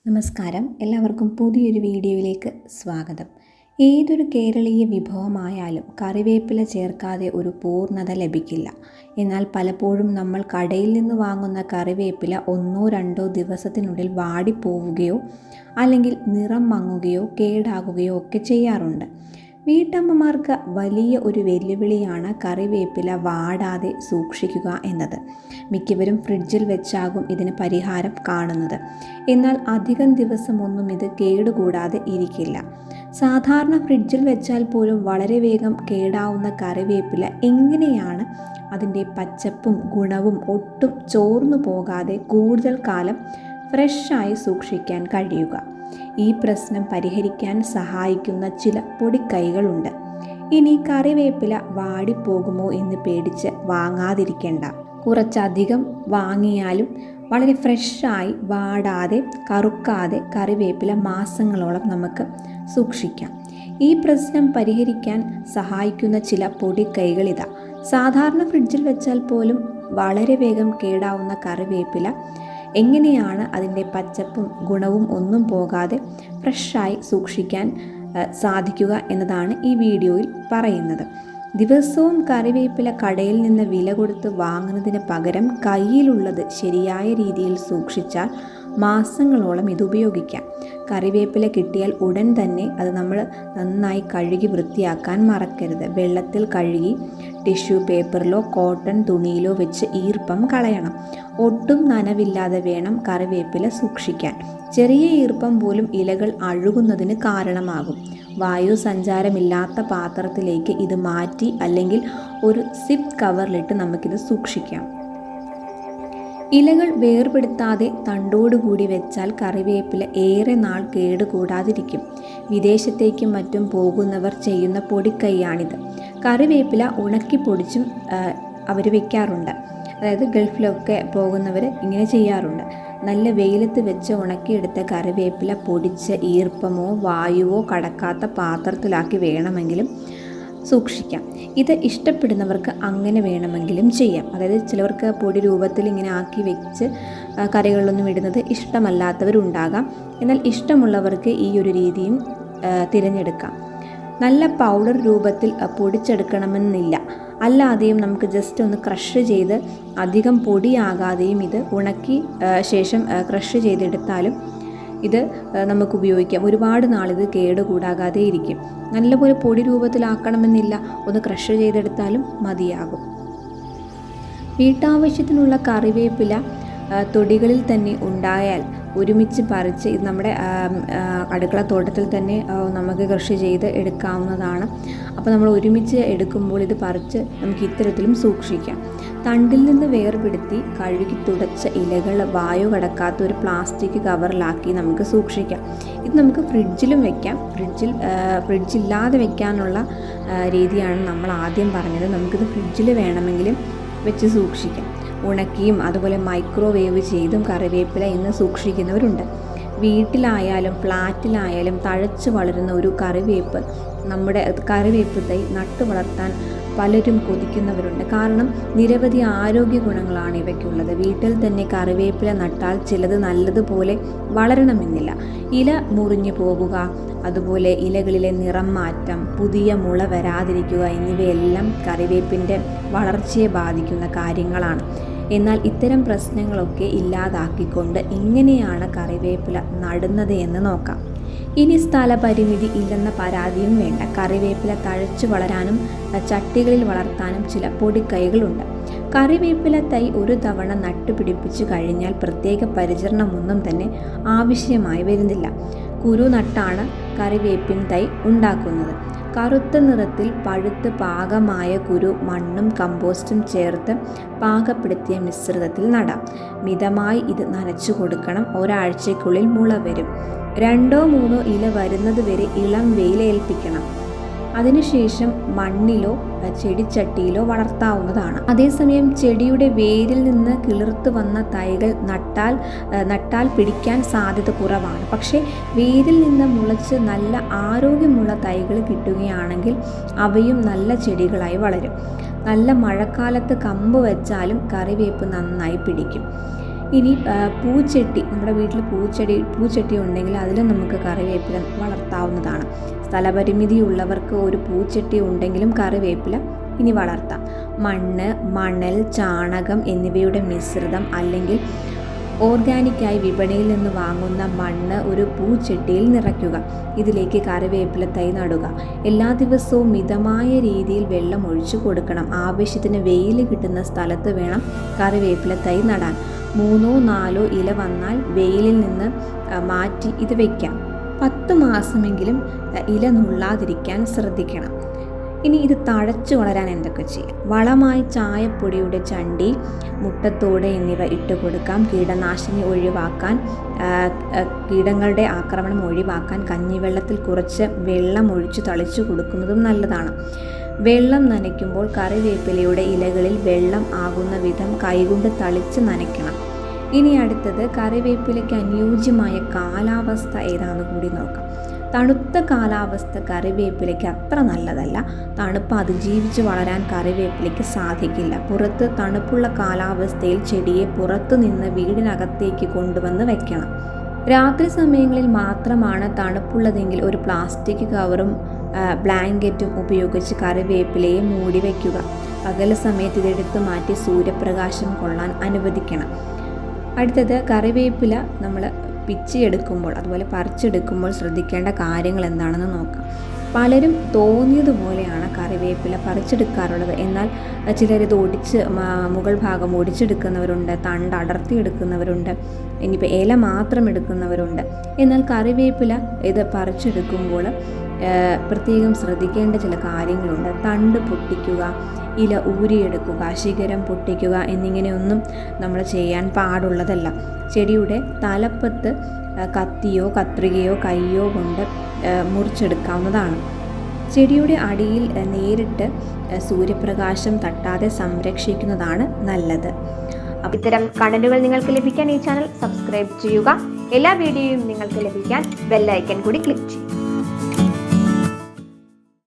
നമസ്കാരം, എല്ലാവർക്കും പുതിയൊരു വീഡിയോയിലേക്ക് സ്വാഗതം. ഏതൊരു കേരളീയ വിഭവമായാലും കറിവേപ്പില ചേർക്കാതെ ഒരു പൂർണ്ണത ലഭിക്കില്ല. എന്നാൽ പലപ്പോഴും നമ്മൾ കടയിൽ നിന്ന് വാങ്ങുന്ന കറിവേപ്പില 1-2 ദിവസത്തിനുള്ളിൽ വാടിപ്പോവുകയോ അല്ലെങ്കിൽ നിറം മങ്ങുകയോ കേടാകുകയോ ഒക്കെ ചെയ്യാറുണ്ട്. വീട്ടമ്മമാർക്ക് വലിയ ഒരു വെല്ലുവിളിയാണ് കറിവേപ്പില വാടാതെ സൂക്ഷിക്കുക എന്നത്. മിക്കവരും ഫ്രിഡ്ജിൽ വെച്ചാകും ഇതിന് പരിഹാരം കാണുന്നത്. എന്നാൽ അധികം ദിവസമൊന്നും ഇത് കേടുകൂടാതെ ഇരിക്കില്ല. സാധാരണ ഫ്രിഡ്ജിൽ വെച്ചാൽ പോലും വളരെ വേഗം കേടാവുന്ന കറിവേപ്പില എങ്ങനെയാണ് അതിൻ്റെ പച്ചപ്പും ഗുണവും ഒട്ടും ചോർന്നു പോകാതെ കൂടുതൽ കാലം ഫ്രഷായി സൂക്ഷിക്കാൻ കഴിയുക? ഈ പ്രശ്നം പരിഹരിക്കാൻ സഹായിക്കുന്ന ചില പൊടിക്കൈകളുണ്ട്. ഇനി കറിവേപ്പില വാടിപ്പോകുമോ എന്ന് പേടിച്ച് വാങ്ങാതിരിക്കേണ്ട. കുറച്ചധികം വാങ്ങിയാലും വളരെ ഫ്രഷായി വാടാതെ കറുക്കാതെ കറിവേപ്പില മാസങ്ങളോളം നമുക്ക് സൂക്ഷിക്കാം. ഈ പ്രശ്നം പരിഹരിക്കാൻ സഹായിക്കുന്ന ചില പൊടിക്കൈകളിതാ. സാധാരണ ഫ്രിഡ്ജിൽ വെച്ചാൽ പോലും വളരെ വേഗം കേടാവുന്ന കറിവേപ്പില എങ്ങനെയാണ് അതിൻ്റെ പച്ചപ്പും ഗുണവും ഒന്നും പോകാതെ ഫ്രഷായി സൂക്ഷിക്കാൻ സാധിക്കുക എന്നതാണ് ഈ വീഡിയോയിൽ പറയുന്നത്. ദിവസവും കറിവേപ്പില കടയിൽ നിന്ന് വില കൊടുത്ത് വാങ്ങുന്നതിന് പകരം കയ്യിലുള്ളത് ശരിയായ രീതിയിൽ സൂക്ഷിച്ചാൽ മാസങ്ങളോളം ഇത് ഉപയോഗിക്കാം. കറിവേപ്പില കിട്ടിയാൽ ഉടൻ തന്നെ അത് നമ്മൾ നന്നായി കഴുകി വൃത്തിയാക്കാൻ മറക്കരുത്. വെള്ളത്തിൽ കഴുകി ടിഷ്യൂ പേപ്പറിലോ കോട്ടൺ തുണിയിലോ വെച്ച് ഈർപ്പം കളയണം. ഒട്ടും നനവില്ലാതെ വേണം കറിവേപ്പില സൂക്ഷിക്കാൻ. ചെറിയ ഈർപ്പം പോലും ഇലകൾ അഴുകുന്നതിന് കാരണമാകും. വായു സഞ്ചാരമില്ലാത്ത പാത്രത്തിലേക്ക് ഇത് മാറ്റി അല്ലെങ്കിൽ ഒരു സിപ്പ് കവറിലിട്ട് നമുക്കിത് സൂക്ഷിക്കാം. ഇലകൾ വേർപെടുത്താതെ തണ്ടോടുകൂടി വെച്ചാൽ കറിവേപ്പില ഏറെ നാൾ കേടുകൂടാതിരിക്കും. വിദേശത്തേക്കും മറ്റും പോകുന്നവർ ചെയ്യുന്ന പൊടിക്കൈയാണിത്. കറിവേപ്പില ഉണക്കി പൊടിച്ചും അവർ വെക്കാറുണ്ട്. അതായത് ഗൾഫിലൊക്കെ പോകുന്നവർ ഇങ്ങനെ ചെയ്യാറുണ്ട്. നല്ല വെയിലത്ത് വെച്ച് ഉണക്കിയെടുത്ത കറിവേപ്പില പൊടിച്ച് ഈർപ്പമോ വായുവോ കടക്കാത്ത പാത്രത്തിലാക്കി വേണമെങ്കിലും സൂക്ഷിക്കാം. ഇത് ഇഷ്ടപ്പെടുന്നവർക്ക് അങ്ങനെ വേണമെങ്കിലും ചെയ്യാം. അതായത് ചിലവർക്ക് പൊടി രൂപത്തിൽ ഇങ്ങനെ ആക്കി വെച്ച് കറികളിലൊന്നും ഇടുന്നത് ഇഷ്ടമല്ലാത്തവരുണ്ടാകാം. എന്നാൽ ഇഷ്ടമുള്ളവർക്ക് ഈ ഒരു രീതിയും തിരഞ്ഞെടുക്കാം. നല്ല പൗഡർ രൂപത്തിൽ പൊടിച്ചെടുക്കണമെന്നില്ല. അല്ലാതെയും നമുക്ക് ജസ്റ്റ് ഒന്ന് ക്രഷ് ചെയ്ത് അധികം പൊടിയാകാതെയും ഇത് ഉണക്കി ശേഷം ക്രഷ് ചെയ്തെടുത്താലും ഇത് നമുക്ക് ഉപയോഗിക്കാം. ഒരുപാട് നാളിത് കേടുകൂടാകാതെ ഇരിക്കും. നല്ലപോലെ പൊടി രൂപത്തിലാക്കണമെന്നില്ല, ഒന്ന് ക്രഷ് ചെയ്തെടുത്താലും മതിയാകും. വീട്ടാവശ്യത്തിനുള്ള കറിവേപ്പില തൊടികളിൽ തന്നെ ഉണ്ടായാൽ ഒരുമിച്ച് പറിച്ച് ഇത് നമ്മുടെ അടുക്കള തോട്ടത്തിൽ തന്നെ നമുക്ക് കൃഷി ചെയ്ത് എടുക്കാവുന്നതാണ്. അപ്പോൾ നമ്മൾ ഒരുമിച്ച് എടുക്കുമ്പോൾ ഇത് പറിച്ച് നമുക്ക് ഇത്തരത്തിലും സൂക്ഷിക്കാം. തണ്ടിൽ നിന്ന് വേർപെടുത്തി കഴുകി തുടച്ച ഇലകൾ വായു കടക്കാത്ത ഒരു പ്ലാസ്റ്റിക് കവറിലാക്കി നമുക്ക് സൂക്ഷിക്കാം. ഇത് നമുക്ക് ഫ്രിഡ്ജിലും വെക്കാം. ഫ്രിഡ്ജില്ലാതെ വെക്കാനുള്ള രീതിയാണ് നമ്മൾ ആദ്യം പറഞ്ഞത്. നമുക്കിത് ഫ്രിഡ്ജിൽ വേണമെങ്കിലും വെച്ച് സൂക്ഷിക്കാം. ഉണക്കിയും അതുപോലെ മൈക്രോവേവ് ചെയ്തും കറിവേപ്പില ഇന്ന് സൂക്ഷിക്കുന്നവരുണ്ട്. വീട്ടിലായാലും ഫ്ലാറ്റിലായാലും തഴച്ചു വളരുന്ന ഒരു കറിവേപ്പ് തൈ നട്ടു വളർത്താൻ പലരും കൊതിക്കുന്നവരുണ്ട്. കാരണം നിരവധി ആരോഗ്യ ഗുണങ്ങളാണ് ഇവയ്ക്കുള്ളത്. വീട്ടിൽ തന്നെ കറിവേപ്പില നട്ടാൽ ചിലത് നല്ലതുപോലെ വളരണമെന്നില്ല. ഇല മുറിഞ്ഞു പോകുക, അതുപോലെ ഇലകളിലെ നിറം മാറ്റം, പുതിയ മുള വരാതിരിക്കുക എന്നിവയെല്ലാം കറിവേപ്പിൻ്റെ വളർച്ചയെ ബാധിക്കുന്ന കാര്യങ്ങളാണ്. എന്നാൽ ഇത്തരം പ്രശ്നങ്ങളൊക്കെ ഇല്ലാതാക്കിക്കൊണ്ട് എങ്ങനെയാണ് കറിവേപ്പില നടുന്നത് എന്ന് നോക്കാം. ഇനി സ്ഥലപരിമിതി ഇല്ലെന്ന പരാതിയും വേണ്ട. കറിവേപ്പില തഴച്ചു വളരാനും ചട്ടികളിൽ വളർത്താനും ചില പൊടിക്കൈകളുണ്ട്. കറിവേപ്പില തൈ ഒരു തവണ നട്ടുപിടിപ്പിച്ചു കഴിഞ്ഞാൽ പ്രത്യേക പരിചരണമൊന്നും തന്നെ ആവശ്യമായി വരുന്നില്ല. കുരു നട്ടാണ് കറിവേപ്പിൻ തൈ ഉണ്ടാക്കുന്നത്. കറുത്ത നിറത്തിൽ പഴുത്ത് പാകമായ കുരു മണ്ണും കമ്പോസ്റ്റും ചേർത്ത് പാകപ്പെടുത്തിയ മിശ്രിതത്തിൽ നടാം. മിതമായി ഇത് നനച്ചു കൊടുക്കണം. ഒരാഴ്ചയ്ക്കുള്ളിൽ മുള വരും. 2-3 ഇല വരുന്നത് വരെ ഇളം വെയിലേൽപ്പിക്കണം. അതിനുശേഷം മണ്ണിലോ ചെടിച്ചട്ടിയിലോ വളർത്താവുന്നതാണ്. അതേസമയം ചെടിയുടെ വേരിൽ നിന്ന് കിളിർത്തു വന്ന തൈകൾ നട്ടാൽ പിടിക്കാൻ സാധ്യത കുറവാണ്. പക്ഷേ വേരിൽ നിന്ന് മുളച്ച് നല്ല ആരോഗ്യമുള്ള തൈകൾ കിട്ടുകയാണെങ്കിൽ അവയും നല്ല ചെടികളായി വളരും. നല്ല മഴക്കാലത്ത് കമ്പ് വെച്ചാലും കറിവേപ്പ് നന്നായി പിടിക്കും. ഇനി പൂച്ചട്ടി, നമ്മുടെ വീട്ടിൽ പൂച്ചട്ടി ഉണ്ടെങ്കിൽ അതിലും നമുക്ക് കറിവേപ്പില വളർത്താവുന്നതാണ്. സ്ഥലപരിമിതി ഉള്ളവർക്ക് ഒരു പൂച്ചട്ടി ഉണ്ടെങ്കിലും കറിവേപ്പില ഇനി വളർത്താം. മണ്ണ്, മണൽ, ചാണകം എന്നിവയുടെ മിശ്രിതം അല്ലെങ്കിൽ ഓർഗാനിക്കായി വിപണിയിൽ നിന്ന് വാങ്ങുന്ന മണ്ണ് ഒരു പൂച്ചട്ടിയിൽ നിറയ്ക്കുക. ഇതിലേക്ക് കറിവേപ്പില തൈ നടുക. എല്ലാ ദിവസവും മിതമായ രീതിയിൽ വെള്ളം ഒഴിച്ചു കൊടുക്കണം. ആവശ്യത്തിന് വെയിൽ കിട്ടുന്ന സ്ഥലത്ത് വേണം കറിവേപ്പില തൈ നടാൻ. 3-4 ഇല വന്നാൽ വെയിലിൽ നിന്ന് മാറ്റി ഇത് വയ്ക്കാം. 10 മാസമെങ്കിലും ഇല നുള്ളാതിരിക്കാൻ ശ്രദ്ധിക്കണം. ഇനി ഇത് തഴച്ചു വളരാൻ എന്തൊക്കെ ചെയ്യാം? വളമായി ചായപ്പൊടിയുടെ ചണ്ടി, മുട്ടത്തോട് എന്നിവ ഇട്ട് കൊടുക്കാം. കീടനാശിനി ഒഴിവാക്കാൻ, കീടങ്ങളുടെ ആക്രമണം ഒഴിവാക്കാൻ കഞ്ഞിവെള്ളത്തിൽ കുറച്ച് വെള്ളം ഒഴിച്ച് തളിച്ചു കൊടുക്കുന്നതും നല്ലതാണ്. വെള്ളം നനയ്ക്കുമ്പോൾ കറിവേപ്പിലയുടെ ഇലകളിൽ വെള്ളം ആകുന്ന വിധം കൈകൊണ്ട് തളിച്ച് നനയ്ക്കണം. ഇനി അടുത്തത് കറിവേപ്പിലയ്ക്ക് അനുയോജ്യമായ കാലാവസ്ഥ ഏതാണെന്ന് കൂടി നോക്കാം. തണുത്ത കാലാവസ്ഥ കറിവേപ്പിലയ്ക്ക് അത്ര നല്ലതല്ല. തണുപ്പ് അതിജീവിച്ച് വളരാൻ കറിവേപ്പിലയ്ക്ക് സാധിക്കില്ല. പുറത്ത് തണുപ്പുള്ള കാലാവസ്ഥയിൽ ചെടിയെ പുറത്തു നിന്ന് വീടിനകത്തേക്ക് കൊണ്ടുവന്ന് വയ്ക്കണം. രാത്രി സമയങ്ങളിൽ മാത്രമാണ് തണുപ്പുള്ളതെങ്കിൽ ഒരു പ്ലാസ്റ്റിക് കവറും ബ്ലാങ്കറ്റും ഉപയോഗിച്ച് കറിവേപ്പിലയെ മൂടി വയ്ക്കുക. പകൽ സമയത്ത് ഇതെടുത്ത് മാറ്റി സൂര്യപ്രകാശം കൊള്ളാൻ അനുവദിക്കണം. അടുത്തത് കറിവേപ്പില നമ്മൾ പിച്ചിയെടുക്കുമ്പോൾ, അതുപോലെ പറിച്ചെടുക്കുമ്പോൾ ശ്രദ്ധിക്കേണ്ട കാര്യങ്ങൾ എന്താണെന്ന് നോക്കാം. പലരും തോന്നിയതുപോലെയാണ് കറിവേപ്പില പറിച്ചെടുക്കാറുള്ളത്. എന്നാൽ ചിലരിത് മുകൾ ഭാഗം ഒടിച്ചെടുക്കുന്നവരുണ്ട്, തണ്ട് അടർത്തിയെടുക്കുന്നവരുണ്ട്, ഇനിയിപ്പോൾ ഇല മാത്രം എടുക്കുന്നവരുണ്ട്. എന്നാൽ കറിവേപ്പില ഇത് പറിച്ചെടുക്കുമ്പോൾ പ്രത്യേകം ശ്രദ്ധിക്കേണ്ട ചില കാര്യങ്ങളുണ്ട്. തണ്ട് പൊട്ടിക്കുക, ഇല ഊരിയെടുക്കുക, ശിഖരം പൊട്ടിക്കുക എന്നിങ്ങനെയൊന്നും നമ്മൾ ചെയ്യാൻ പാടുള്ളതല്ല. ചെടിയുടെ തലപ്പത്ത് കത്തിയോ കത്രികയോ കയ്യോ കൊണ്ട് മുറിച്ചെടുക്കാവുന്നതാണ്. ചെടിയുടെ അടിയിൽ നേരിട്ട് സൂര്യപ്രകാശം തട്ടാതെ സംരക്ഷിക്കുന്നതാണ് നല്ലത്. ഇത്തരം കണ്ടന്റുകൾ നിങ്ങൾക്ക് ലഭിക്കാൻ ഈ ചാനൽ സബ്സ്ക്രൈബ് ചെയ്യുക. എല്ലാ വീഡിയോയും നിങ്ങൾക്ക് ലഭിക്കാൻ ബെൽ ഐക്കൺ കൂടി ക്ലിക്ക് ചെയ്യുക.